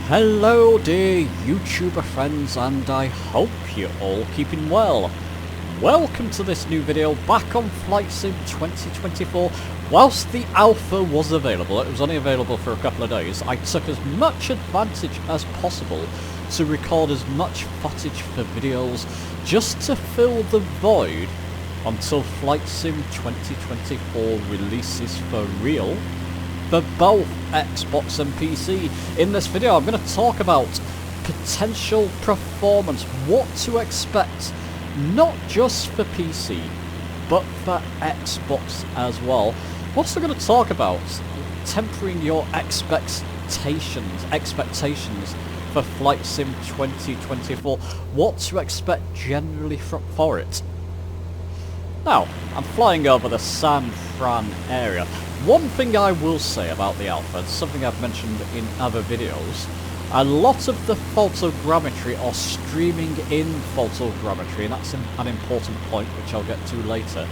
Hello dear YouTuber friends, and I hope you're all keeping well. Welcome to this new video back on Flight Sim 2024. Whilst the alpha was available, it was only available for a couple of days, I took as much advantage as possible to record as much footage for videos just to fill the void until Flight Sim 2024 releases for real for both Xbox and PC. In this video I'm going to talk about potential performance, what to expect, not just for PC but for Xbox as well. I'm also going to talk about tempering your expectations for Flight Sim 2024, what to expect generally for it. Now, I'm flying over the San Fran area. One thing I will say about the alpha, something I've mentioned in other videos, a lot of the photogrammetry or streaming in photogrammetry, and that's an important point which I'll get to later,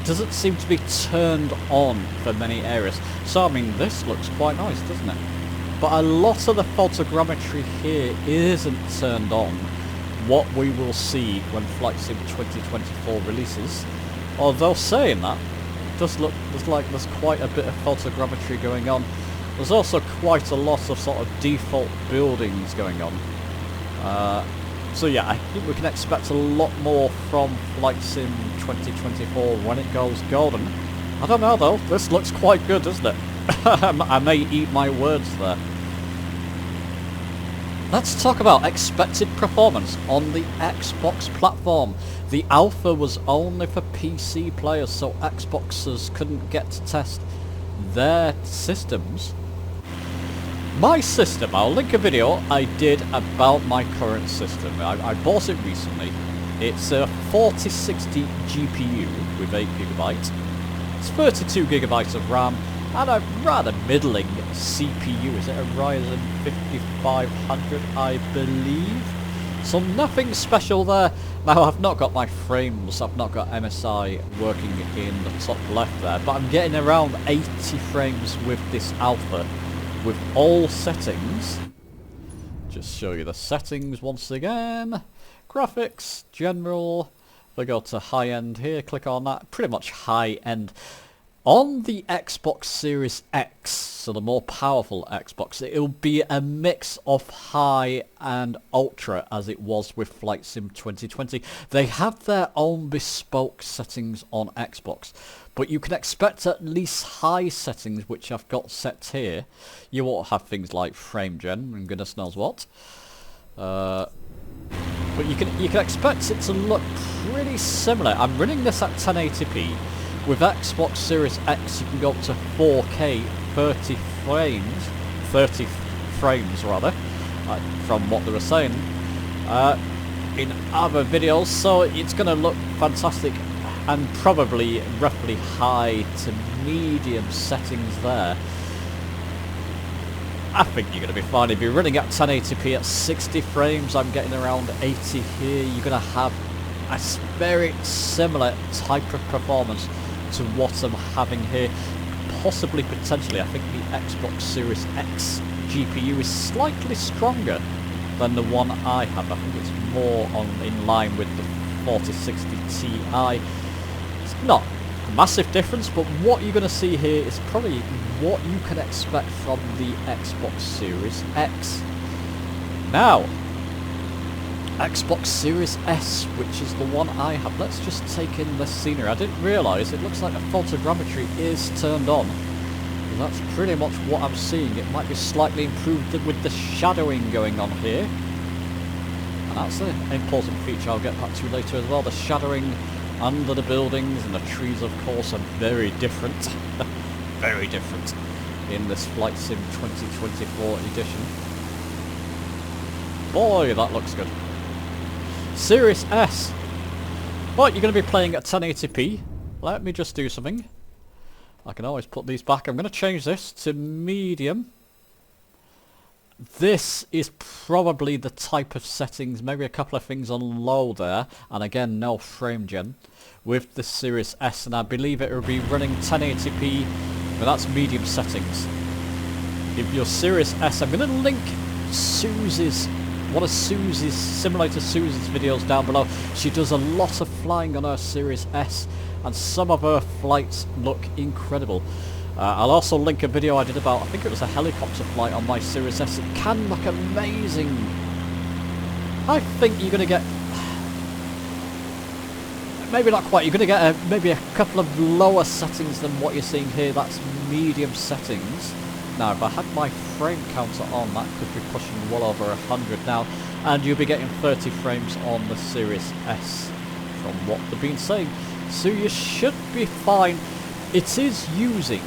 doesn't seem to be turned on for many areas. So I mean, this looks quite nice, doesn't it? But a lot of the photogrammetry here isn't turned on. What we will see when Flight Sim 2024 releases. Although saying that, it does look like there's quite a bit of photogrammetry going on. There's also quite a lot of sort of default buildings going on. So yeah, I think we can expect a lot more from Flight Sim 2024 when it goes golden. I don't know though, this looks quite good, doesn't it? I may eat my words there. Let's talk about expected performance on the Xbox platform. The alpha was only for PC players, so Xboxers couldn't get to test their systems. My system, I'll link a video I did about my current system. I bought it recently. It's a 4060 GPU with 8GB. It's 32GB of RAM and a rather middling CPU. Is it a Ryzen 5500, I believe? So nothing special there. Now I've not got my frames, I've not got MSI working in the top left there, but I'm getting around 80 frames with this alpha with all settings. Just show you the settings once again. Graphics, general, we go to high end here, click on that, pretty much high end. On the Xbox Series X, so the more powerful Xbox, it'll be a mix of high and ultra as it was with Flight Sim 2020. They have their own bespoke settings on Xbox, but you can expect at least high settings, which I've got set here. You won't have things like frame gen and goodness knows what. But you can expect it to look pretty similar. I'm running this at 1080p. With Xbox Series X you can go up to 4K 30 frames rather, from what they were saying in other videos, so it's going to look fantastic, and probably roughly high to medium settings there. I think you're going to be fine. If you're running at 1080p at 60 frames, I'm getting around 80 here, you're going to have a very similar type of performance to what I'm having here. Possibly, potentially, I think the Xbox Series X GPU is slightly stronger than the one I have. I think it's more in line with the 4060 Ti. It's not a massive difference, but what you're going to see here is probably what you can expect from the Xbox Series X. Now, Xbox Series S, which is the one I have. Let's just take in the scenery. I didn't realise it looks like the photogrammetry is turned on. That's pretty much what I'm seeing. It might be slightly improved with the shadowing going on here. And that's an important feature I'll get back to later as well. The shadowing under the buildings and the trees, of course, are very different. Very different in this Flight Sim 2024 edition. Boy, that looks good. Series S. Right, you're going to be playing at 1080p. Let me just do something. I can always put these back. I'm going to change this to medium. This is probably the type of settings, maybe a couple of things on low there, and again no frame gen with the Series S, and I believe it will be running 1080p, but that's medium settings. If your Series S, I'm going to link Susie's, one of Susie's, similar to Susie's videos down below. She does a lot of flying on her Series S, and some of her flights look incredible. I'll also link a video I did about, I think it was a helicopter flight on my Series S. It can look amazing. I think you're going to get, maybe not quite, you're going to get maybe a couple of lower settings than what you're seeing here. That's medium settings. Now, if I had my frame counter on, that could be pushing well over 100 now, and you'll be getting 30 frames on the Series S from what they've been saying. So you should be fine. It is using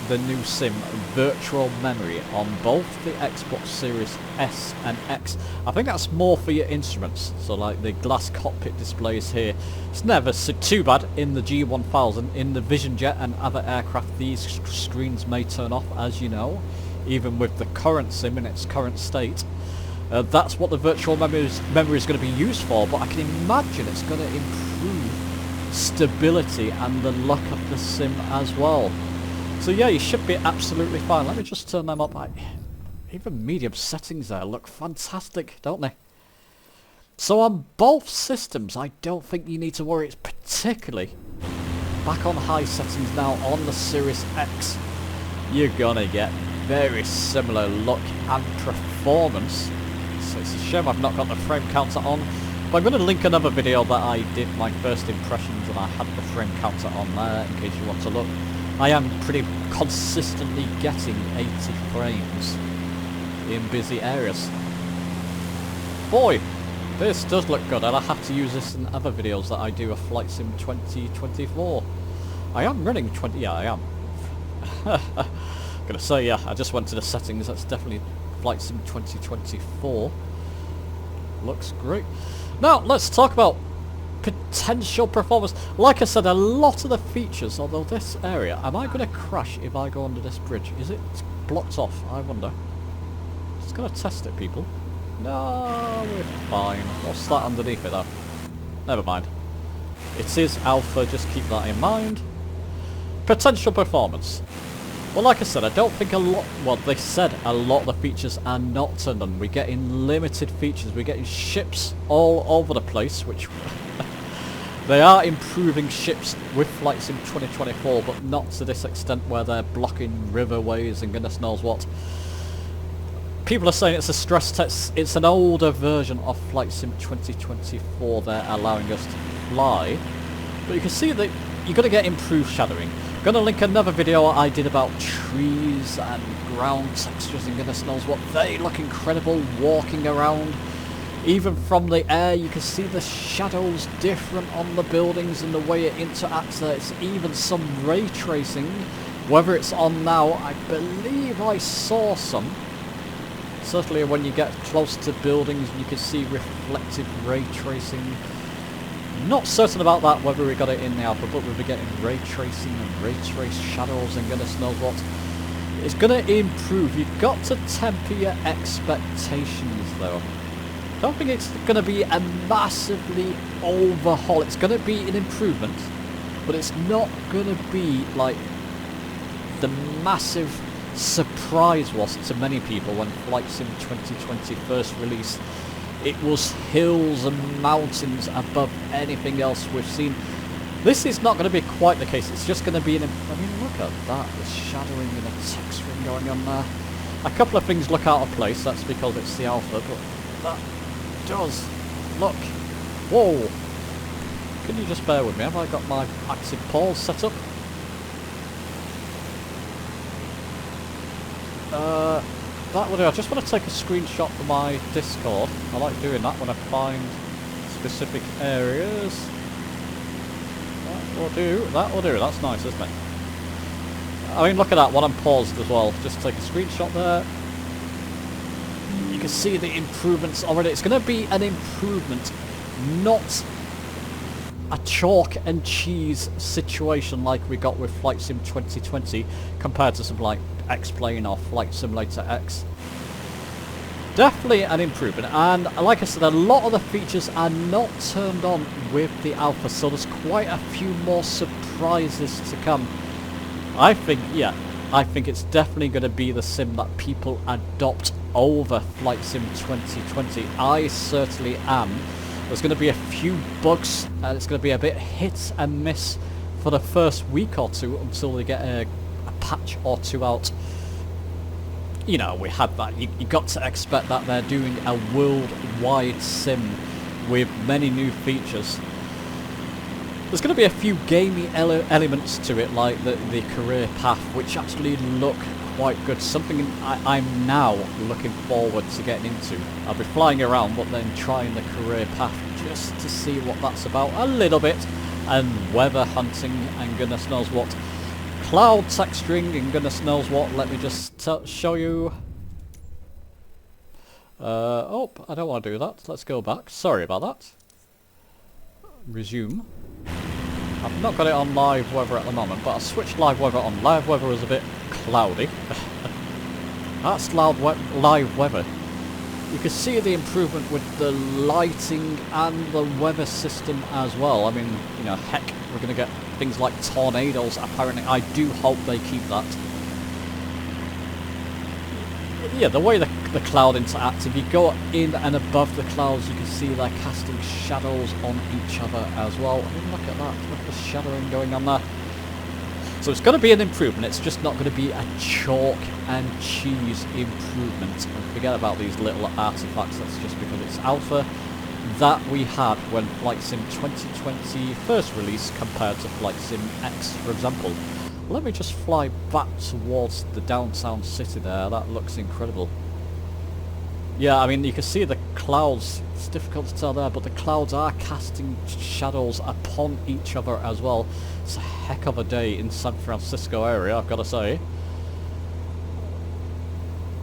the new sim virtual memory on both the Xbox Series S and X. I think that's more for your instruments, so like the glass cockpit displays here. It's never too bad in the G1000. In the Vision Jet and other aircraft, these screens may turn off, as you know, even with the current sim in its current state. That's what the virtual memory is going to be used for, but I can imagine it's going to improve stability and the look of the sim as well. So yeah, you should be absolutely fine. Let me just turn them up. Even medium settings there look fantastic, don't they? So on both systems, I don't think you need to worry. It's particularly back on high settings now on the Series X. You're gonna get very similar look and performance. So it's a shame I've not got the frame counter on. But I'm going to link another video that I did my first impressions, and I had the frame counter on there in case you want to look. I am pretty consistently getting 80 frames in busy areas. Boy, this does look good, and I have to use this in other videos that I do of Flight Sim 2024. I am running 20... yeah, I am. Gonna say, yeah, I just went to the settings. That's definitely Flight Sim 2024. Looks great. Now, let's talk about potential performance. Like I said, a lot of the features, although this area, am I going to crash if I go under this bridge? Is it blocked off? I wonder. Just going to test it, people. No, we're fine. What's that underneath it, though? Never mind. It is alpha, just keep that in mind. Potential performance. Well, like I said, I don't think a lot... well, they said a lot of the features are not turned on. We're getting limited features. We're getting ships all over the place, which... they are improving ships with Flight Sim 2024, but not to this extent where they're blocking riverways and goodness knows what. People are saying it's a stress test. It's an older version of Flight Sim 2024 they're allowing us to fly. But you can see that you're going to get improved shadowing. Going to link another video I did about trees and ground textures and goodness knows what. They look incredible walking around. Even from the air you can see the shadows different on the buildings and the way it interacts there. It's even some ray tracing. Whether it's on now, I believe I saw some. Certainly when you get close to buildings you can see reflective ray tracing. Not certain about that, whether we got it in the alpha, but we'll be getting ray tracing and ray trace shadows and goodness knows what. It's going to improve. You've got to temper your expectations though. Don't think it's going to be a massively overhaul. It's going to be an improvement, but it's not going to be like the massive surprise was to many people when Flight Sim 2020 first released. It was hills and mountains above anything else we've seen. This is not going to be quite the case. It's just going to be an... I mean, look at that. The shadowing and the texturing going on there. A couple of things look out of place. That's because it's the alpha, but that does look... whoa! Can you just bear with me? Have I got my active pause set up? That will do. I just want to take a screenshot for my Discord. I like doing that when I find specific areas. That will do. That will do. That's nice, isn't it? I mean, look at that while I'm paused as well. Just take a screenshot there. You can see the improvements already. It's going to be an improvement, not a chalk and cheese situation like we got with Flight Sim 2020 compared to something like X-Plane or Flight Simulator X. Definitely an improvement, and like I said, a lot of the features are not turned on with the alpha, so there's quite a few more surprises to come. I think, yeah, I think it's definitely going to be the sim that people adopt over Flight Sim 2020. I certainly am. There's going to be a few bugs, and it's going to be a bit hit and miss for the first week or two until they get a patch or two out. You know, we had that. You got to expect that they're doing a worldwide sim with many new features. There's going to be a few gamey elements to it, like the career path, which actually look quite good. Something I'm now looking forward to getting into. I'll be flying around, but then trying the career path just to see what that's about a little bit. And weather hunting and goodness knows what. Cloud texturing and goodness knows what. Let me just show you. Oh, I don't want to do that. Let's go back. Sorry about that. Resume. I've not got it on live weather at the moment, but I'll switch live weather on. Live weather is a bit cloudy. That's live weather. You can see the improvement with the lighting and the weather system as well. I mean, you know, heck, we're going to get things like tornadoes, apparently. I do hope they keep that. Yeah, the way the cloud interacts, if you go in and above the clouds, you can see they're casting shadows on each other as well. I mean, look at that. Look at the shadowing going on there. So it's going to be an improvement. It's just not going to be a chalk and cheese improvement. And forget about these little artifacts. That's just because it's alpha that we had when Flight Sim 2020 first released compared to Flight Sim X, for example. Let me just fly back towards the downtown city there. That looks incredible. Yeah, I mean, you can see the clouds. It's difficult to tell there, but the clouds are casting shadows upon each other as well. It's a heck of a day in San Francisco area, I've got to say.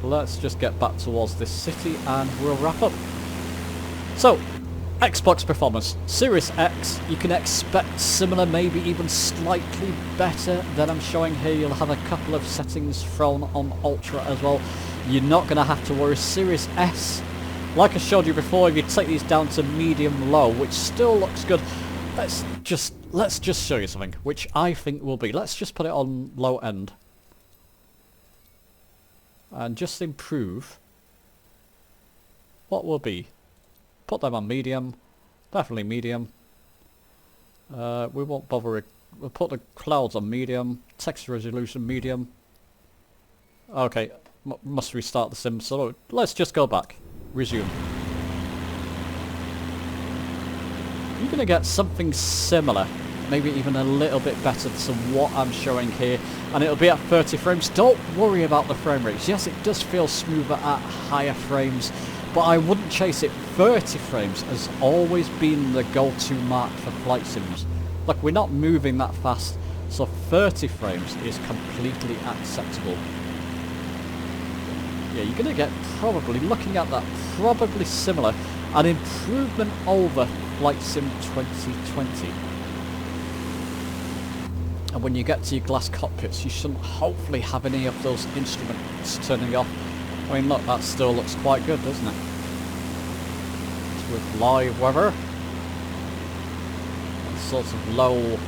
Let's just get back towards this city and we'll wrap up. So, Xbox performance. Series X, you can expect similar, maybe even slightly better than I'm showing here. You'll have a couple of settings thrown on Ultra as well. You're not going to have to worry. Series S, like I showed you before, if you take these down to medium low, which still looks good, let's just show you something, which I think will be. Let's just put it on low end. And just improve. What will be? Put them on medium. Definitely medium. We won't bother. We'll put the clouds on medium. Text resolution medium. Okay. Must restart the sim. So let's just go back. Resume. You're going to get something similar. Maybe even a little bit better to what I'm showing here. And it'll be at 30 frames. Don't worry about the frame rates. Yes, it does feel smoother at higher frames, but I wouldn't chase it. 30 frames has always been the go-to mark for flight sims. Look, we're not moving that fast, so 30 frames is completely acceptable. Yeah, you're going to get probably, looking at that, probably similar, an improvement over Flight Sim 2020. And when you get to your glass cockpits, you shouldn't hopefully have any of those instruments turning off. I mean, look, that still looks quite good, doesn't it? With live weather. Sorts of low,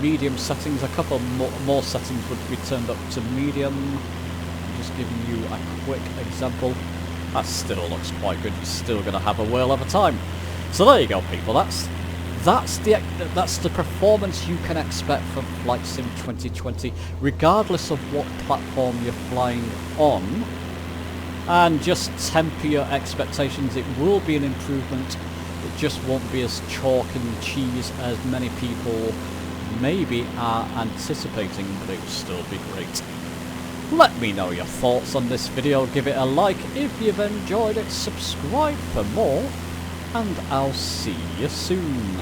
medium settings. A couple more settings would be turned up to medium. I'm just giving you a quick example. That still looks quite good. You're still going to have a whale of a time. So there you go, people. That's the performance you can expect from Flight Sim 2020, regardless of what platform you're flying on. And just temper your expectations. It will be an improvement. It just won't be as chalk and cheese as many people maybe are anticipating, but it will still be great. Let me know your thoughts on this video. Give it a like if you've enjoyed it. Subscribe for more. And I'll see you soon.